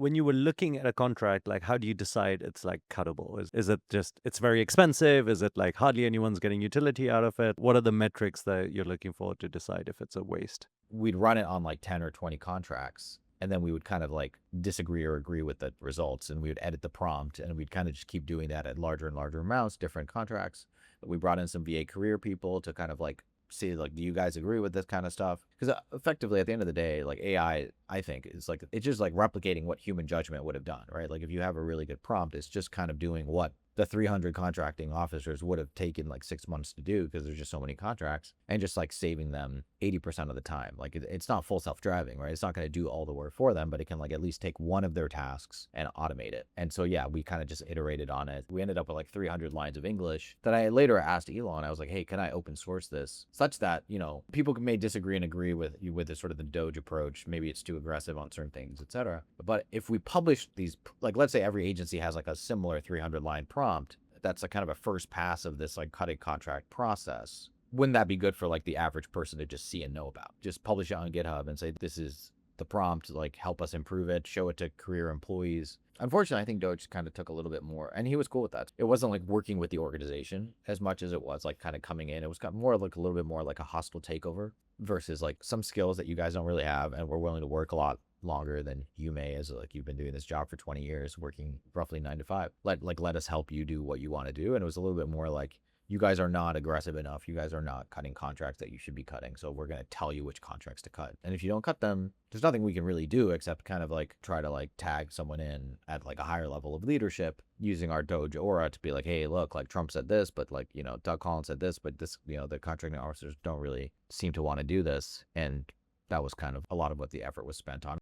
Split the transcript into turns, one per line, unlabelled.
when you were looking at a contract, like how do you decide it's like cuttable? Is it just it's very expensive? Is it like hardly anyone's getting utility out of it? What are the metrics that you're looking for to decide if it's a waste?
We'd run it on like 10 or 20 contracts. And then we would kind of like disagree or agree with the results, and we would edit the prompt, and we'd kind of just keep doing that at larger and larger amounts, different contracts. But we brought in some VA career people to kind of like see, like, do you guys agree with this kind of stuff? Because effectively at the end of the day, like AI, I think is like, it's just like replicating what human judgment would have done, right? Like if you have a really good prompt, it's just kind of doing what the 300 contracting officers would have taken like 6 months to do, because there's just so many contracts, and just like saving them 80% of the time. Like it's not full self-driving, right? It's not going to do all the work for them, but it can like at least take one of their tasks and automate it. And so, yeah, we kind of just iterated on it. We ended up with like 300 lines of English that I later asked Elon. I was like, hey, can I open source this such that, you know, people may disagree and agree with you with the sort of the DOGE approach. Maybe it's too aggressive on certain things, etc. But if we publish these, like, let's say every agency has like a similar 300 line prompt, that's a kind of a first pass of this like cutting contract process. Wouldn't that be good for like the average person to just see and know about? Just publish it on GitHub and say, this is the prompt, like help us improve it, show it to career employees. Unfortunately, I think DOGE kind of took a little bit more, and he was cool with that. It wasn't like working with the organization as much as it was like kind of coming in. It was got more like a little bit more like a hostile takeover versus like some skills that you guys don't really have, and we're willing to work a lot longer than you may, as like you've been doing this job for 20 years, working roughly 9 to 5. Let us help you do what you want to do. And it was a little bit more like, you guys are not aggressive enough. You guys are not cutting contracts that you should be cutting. So we're going to tell you which contracts to cut. And if you don't cut them, there's nothing we can really do except kind of like try to like tag someone in at like a higher level of leadership using our DOGE aura to be like, hey, look, like Trump said this, but like, you know, Doug Collins said this, but this, you know, the contracting officers don't really seem to want to do this. And that was kind of a lot of what the effort was spent on.